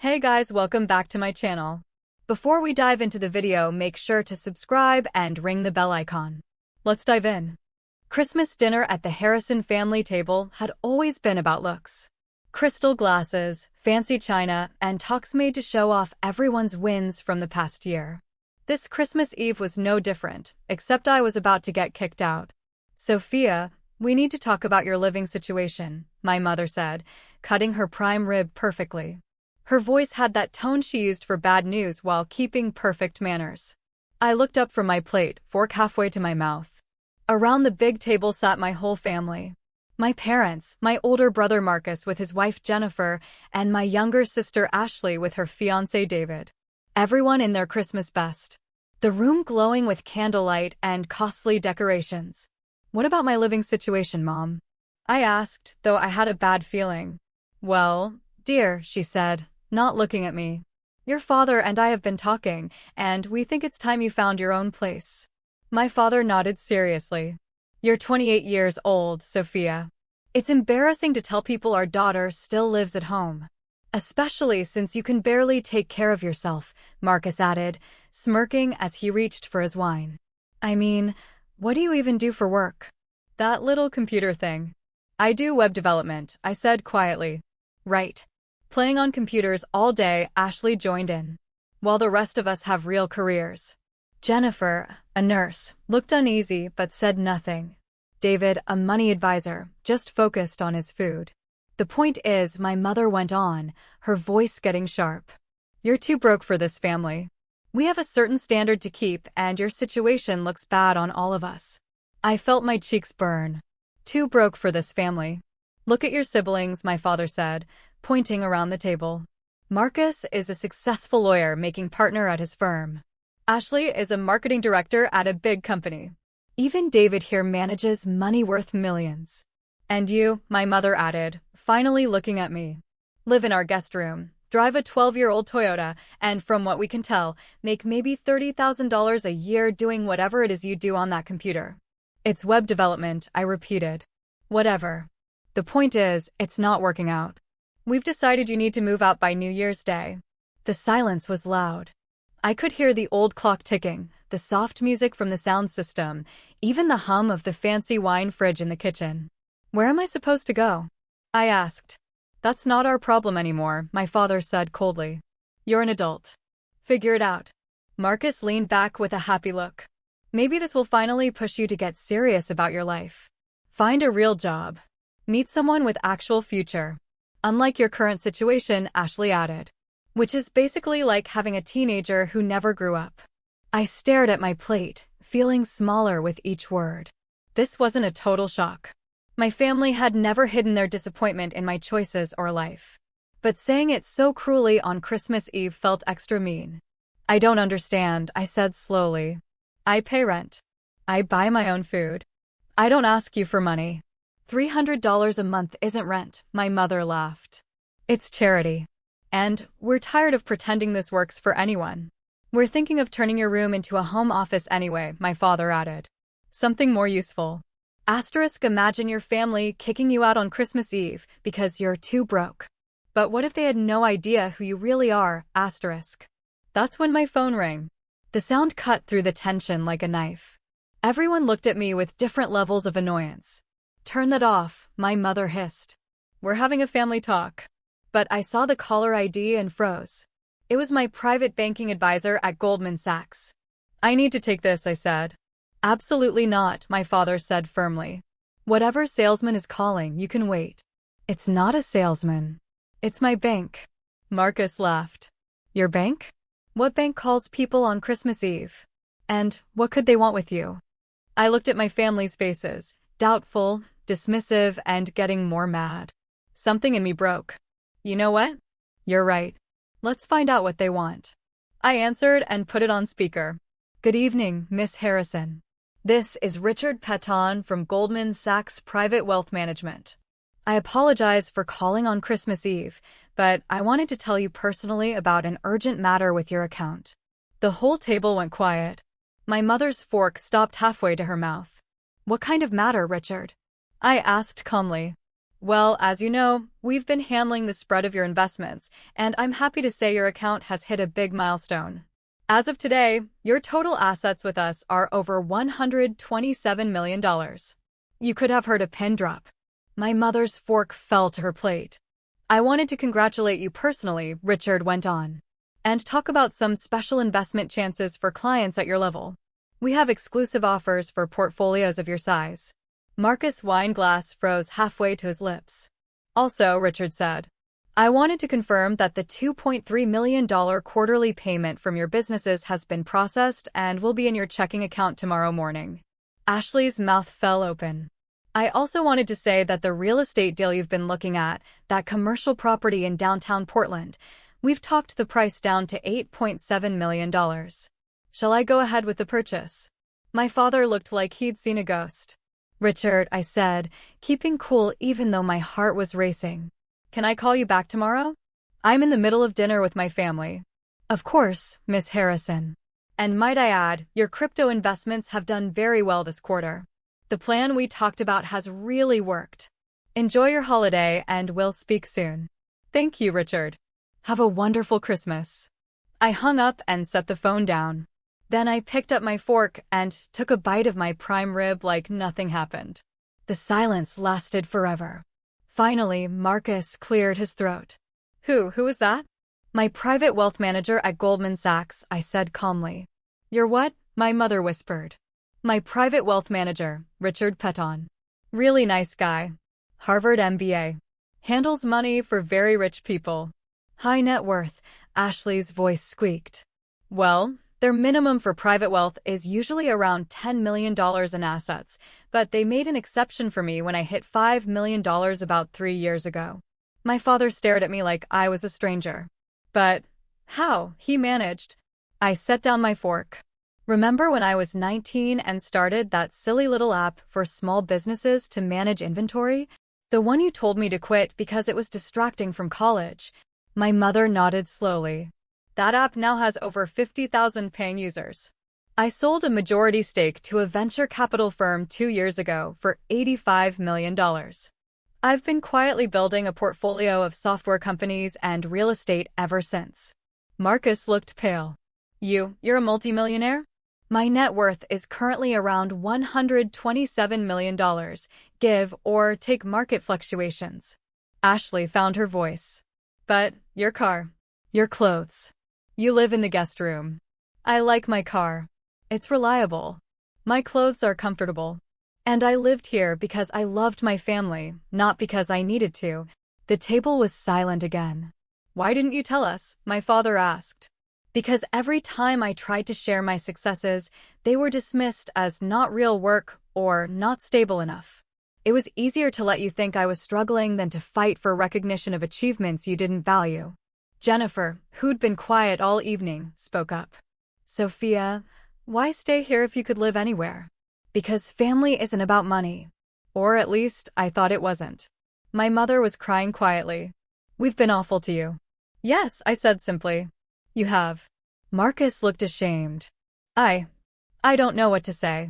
Hey guys, welcome back to my channel. Before we dive into the video, make sure to subscribe and ring the bell icon. Let's dive in. Christmas dinner at the Harrison family table had always been about looks. Crystal glasses, fancy china, and talks made to show off everyone's wins from the past year. This Christmas Eve was no different, except I was about to get kicked out. Sophia, we need to talk about your living situation, my mother said, cutting her prime rib perfectly. Her voice had that tone she used for bad news while keeping perfect manners. I looked up from my plate, fork halfway to my mouth. Around the big table sat my whole family. My parents, my older brother Marcus with his wife Jennifer, and my younger sister Ashley with her fiancé David. Everyone in their Christmas best. The room glowing with candlelight and costly decorations. What about my living situation, Mom? I asked, though I had a bad feeling. Well, dear, she said, not looking at me. Your father and I have been talking, and we think it's time you found your own place. My father nodded seriously. You're 28 years old, Sophia. It's embarrassing to tell people our daughter still lives at home. Especially since you can barely take care of yourself, Marcus added, smirking as he reached for his wine. I mean, what do you even do for work? That little computer thing. I do web development, I said quietly. Right. Playing on computers all day, Ashley joined in. While the rest of us have real careers. Jennifer, a nurse, looked uneasy but said nothing. David, a money advisor, just focused on his food. The point is, my mother went on, her voice getting sharp. You're too broke for this family. We have a certain standard to keep, and your situation looks bad on all of us. I felt my cheeks burn. Too broke for this family. Look at your siblings, my father said, pointing around the table. Marcus is a successful lawyer making partner at his firm. Ashley is a marketing director at a big company. Even David here manages money worth millions. And you, my mother added, finally looking at me. Live in our guest room, drive a 12-year-old Toyota, and from what we can tell, make maybe $30,000 a year doing whatever it is you do on that computer. It's web development, I repeated. Whatever. The point is, it's not working out. We've decided you need to move out by New Year's Day. The silence was loud. I could hear the old clock ticking, the soft music from the sound system, even the hum of the fancy wine fridge in the kitchen. Where am I supposed to go? I asked. That's not our problem anymore, my father said coldly. You're an adult. Figure it out. Marcus leaned back with a happy look. Maybe this will finally push you to get serious about your life. Find a real job. Meet someone with actual future. Unlike your current situation, Ashley added. Which is basically like having a teenager who never grew up. I stared at my plate, feeling smaller with each word. This wasn't a total shock. My family had never hidden their disappointment in my choices or life. But saying it so cruelly on Christmas Eve felt extra mean. I don't understand, I said slowly. I pay rent. I buy my own food. I don't ask you for money. $300 a month isn't rent, my mother laughed. It's charity. And we're tired of pretending this works for anyone. We're thinking of turning your room into a home office anyway, my father added. Something more useful. Imagine your family kicking you out on Christmas Eve because you're too broke. But what if they had no idea who you really are? That's when my phone rang. The sound cut through the tension like a knife. Everyone looked at me with different levels of annoyance. Turn that off, my mother hissed. We're having a family talk. But I saw the caller ID and froze. It was my private banking advisor at Goldman Sachs. I need to take this, I said. Absolutely not, my father said firmly. Whatever salesman is calling, you can wait. It's not a salesman. It's my bank. Marcus laughed. Your bank? What bank calls people on Christmas Eve? And what could they want with you? I looked at my family's faces, doubtful, dismissive, and getting more mad. Something in me broke. You know what? You're right. Let's find out what they want. I answered and put it on speaker. Good evening, Miss Harrison. This is Richard Patton from Goldman Sachs Private Wealth Management. I apologize for calling on Christmas Eve, but I wanted to tell you personally about an urgent matter with your account. The whole table went quiet. My mother's fork stopped halfway to her mouth. What kind of matter, Richard? I asked calmly. Well, as you know, we've been handling the spread of your investments, and I'm happy to say your account has hit a big milestone. As of today, your total assets with us are over $127 million. You could have heard a pin drop. My mother's fork fell to her plate. I wanted to congratulate you personally, Richard went on, and talk about some special investment chances for clients at your level. We have exclusive offers for portfolios of your size. Marcus' wine glass froze halfway to his lips. Also, Richard said, I wanted to confirm that the $2.3 million quarterly payment from your businesses has been processed and will be in your checking account tomorrow morning. Ashley's mouth fell open. I also wanted to say that the real estate deal you've been looking at, that commercial property in downtown Portland, we've talked the price down to $8.7 million. Shall I go ahead with the purchase? My father looked like he'd seen a ghost. Richard, I said, keeping cool even though my heart was racing. Can I call you back tomorrow? I'm in the middle of dinner with my family. Of course, Miss Harrison. And might I add, your crypto investments have done very well this quarter. The plan we talked about has really worked. Enjoy your holiday and we'll speak soon. Thank you, Richard. Have a wonderful Christmas. I hung up and set the phone down. Then I picked up my fork and took a bite of my prime rib like nothing happened. The silence lasted forever. Finally, Marcus cleared his throat. Who is that? My private wealth manager at Goldman Sachs, I said calmly. You're what? My mother whispered. My private wealth manager, Richard Peton. Really nice guy. Harvard MBA. Handles money for very rich people. High net worth, Ashley's voice squeaked. Well, their minimum for private wealth is usually around $10 million in assets, but they made an exception for me when I hit $5 million about 3 years ago. My father stared at me like I was a stranger. But how? He managed. I set down my fork. Remember when I was 19 and started that silly little app for small businesses to manage inventory? The one you told me to quit because it was distracting from college. My mother nodded slowly. That app now has over 50,000 paying users. I sold a majority stake to a venture capital firm 2 years ago for $85 million. I've been quietly building a portfolio of software companies and real estate ever since. Marcus looked pale. You're a multimillionaire? My net worth is currently around $127 million, give or take market fluctuations. Ashley found her voice. But your car, your clothes. You live in the guest room. I like my car. It's reliable. My clothes are comfortable. And I lived here because I loved my family, not because I needed to. The table was silent again. Why didn't you tell us? My father asked. Because every time I tried to share my successes, they were dismissed as not real work or not stable enough. It was easier to let you think I was struggling than to fight for recognition of achievements you didn't value. Jennifer, who'd been quiet all evening, spoke up. Sophia, why stay here if you could live anywhere? Because family isn't about money. Or at least, I thought it wasn't. My mother was crying quietly. We've been awful to you. Yes, I said simply. You have. Marcus looked ashamed. I don't know what to say.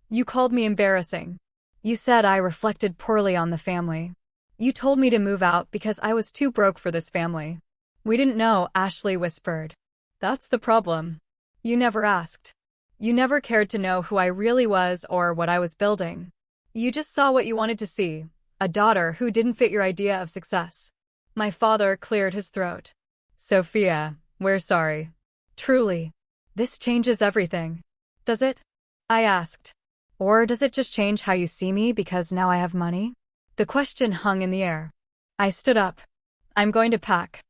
You called me embarrassing. You said I reflected poorly on the family. You told me to move out because I was too broke for this family. We didn't know, Ashley whispered. That's the problem. You never asked. You never cared to know who I really was or what I was building. You just saw what you wanted to see, a daughter who didn't fit your idea of success. My father cleared his throat. Sophia, we're sorry. Truly. This changes everything. Does it? I asked. Or does it just change how you see me because now I have money? The question hung in the air. I stood up. I'm going to pack.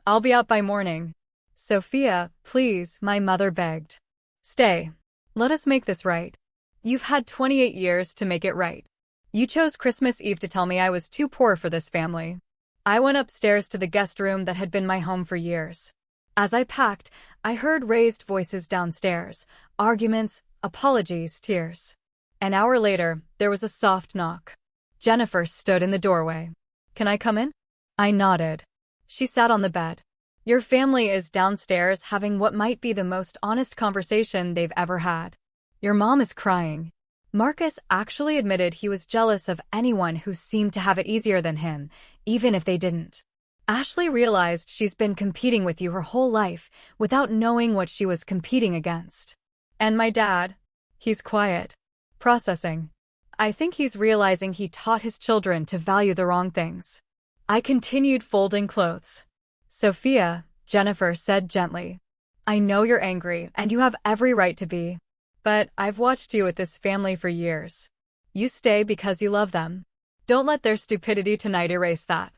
I'll be out by morning. Sophia, please, my mother begged. Stay. Let us make this right. You've had 28 years to make it right. You chose Christmas Eve to tell me I was too poor for this family. I went upstairs to the guest room that had been my home for years. As I packed, I heard raised voices downstairs, arguments, apologies, tears. An hour later, there was a soft knock. Jennifer stood in the doorway. Can I come in? I nodded. She sat on the bed. Your family is downstairs having what might be the most honest conversation they've ever had. Your mom is crying. Marcus actually admitted he was jealous of anyone who seemed to have it easier than him, even if they didn't. Ashley realized she's been competing with you her whole life without knowing what she was competing against. And my dad? He's quiet. Processing. I think he's realizing he taught his children to value the wrong things. I continued folding clothes. Sophia, Jennifer said gently. I know you're angry, and you have every right to be. But I've watched you with this family for years. You stay because you love them. Don't let their stupidity tonight erase that.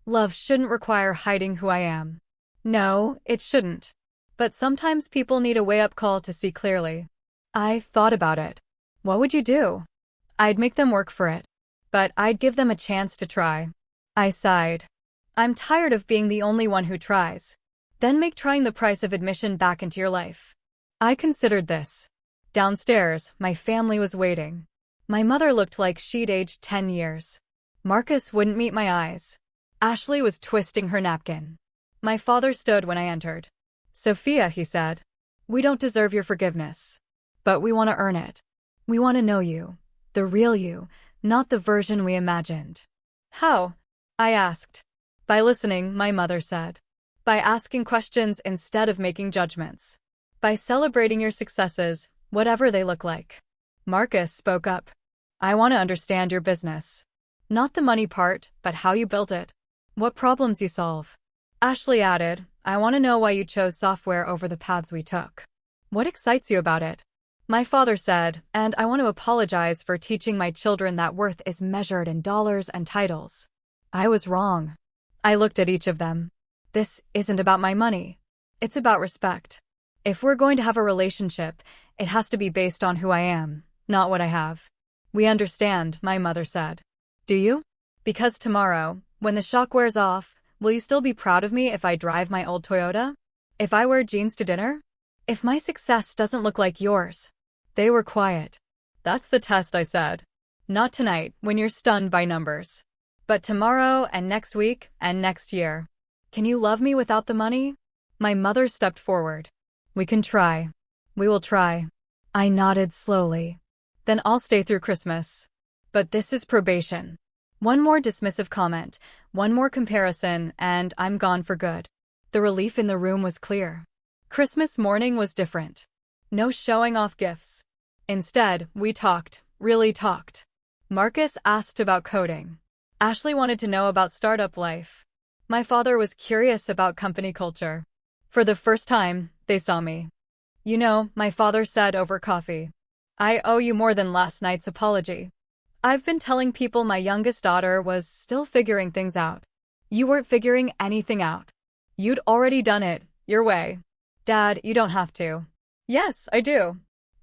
Love shouldn't require hiding who I am. No, it shouldn't. But sometimes people need a wake-up call to see clearly. I thought about it. What would you do? I'd make them work for it. But I'd give them a chance to try. I sighed. I'm tired of being the only one who tries. Then make trying the price of admission back into your life. I considered this. Downstairs, my family was waiting. My mother looked like she'd aged 10 years. Marcus wouldn't meet my eyes. Ashley was twisting her napkin. My father stood when I entered. Sophia, he said, we don't deserve your forgiveness. But we want to earn it. We want to know you, the real you, not the version we imagined. How? I asked. By listening, my mother said. By asking questions instead of making judgments. By celebrating your successes, whatever they look like. Marcus spoke up. I want to understand your business. Not the money part, but how you built it. What problems you solve. Ashley added, I want to know why you chose software over the paths we took. What excites you about it? My father said, and I want to apologize for teaching my children that worth is measured in dollars and titles. I was wrong. I looked at each of them. This isn't about my money. It's about respect. If we're going to have a relationship, it has to be based on who I am, not what I have. We understand, my mother said. Do you? Because tomorrow, when the shock wears off, will you still be proud of me if I drive my old Toyota? If I wear jeans to dinner? If my success doesn't look like yours? They were quiet. That's the test, I said. Not tonight, when you're stunned by numbers. But tomorrow, and next week, and next year. Can you love me without the money? My mother stepped forward. We can try. We will try. I nodded slowly. Then I'll stay through Christmas. But this is probation. One more dismissive comment, one more comparison, and I'm gone for good. The relief in the room was clear. Christmas morning was different. No showing off gifts. Instead, we talked, really talked. Marcus asked about coding. Ashley wanted to know about startup life. My father was curious about company culture. For the first time, they saw me. You know, my father said over coffee. I owe you more than last night's apology. I've been telling people my youngest daughter was still figuring things out. You weren't figuring anything out. You'd already done it, your way. Dad, you don't have to. Yes, I do.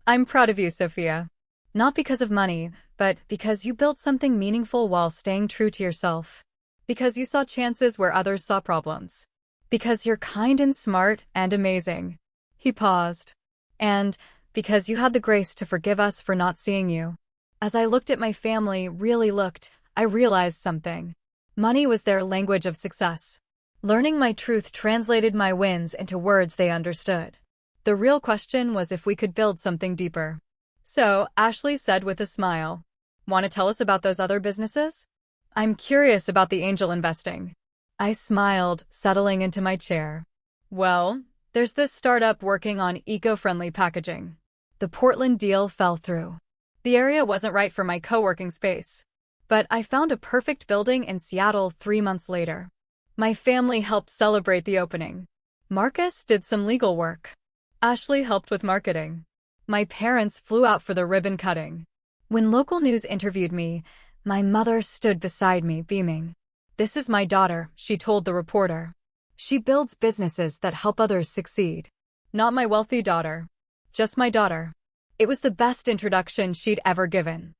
I'm proud of you, Sophia. Not because of money, but because you built something meaningful while staying true to yourself. Because you saw chances where others saw problems. Because you're kind and smart and amazing. He paused. And because you had the grace to forgive us for not seeing you. As I looked at my family, really looked, I realized something. Money was their language of success. Learning my truth translated my wins into words they understood. The real question was if we could build something deeper. So, Ashley said with a smile, want to tell us about those other businesses? I'm curious about the angel investing. I smiled, settling into my chair. Well, there's this startup working on eco-friendly packaging. The Portland deal fell through. The area wasn't right for my co-working space. But I found a perfect building in Seattle 3 months later. My family helped celebrate the opening. Marcus did some legal work. Ashley helped with marketing. My parents flew out for the ribbon cutting. When local news interviewed me, my mother stood beside me, beaming. This is my daughter, she told the reporter. She builds businesses that help others succeed. Not my wealthy daughter. Just my daughter. It was the best introduction she'd ever given.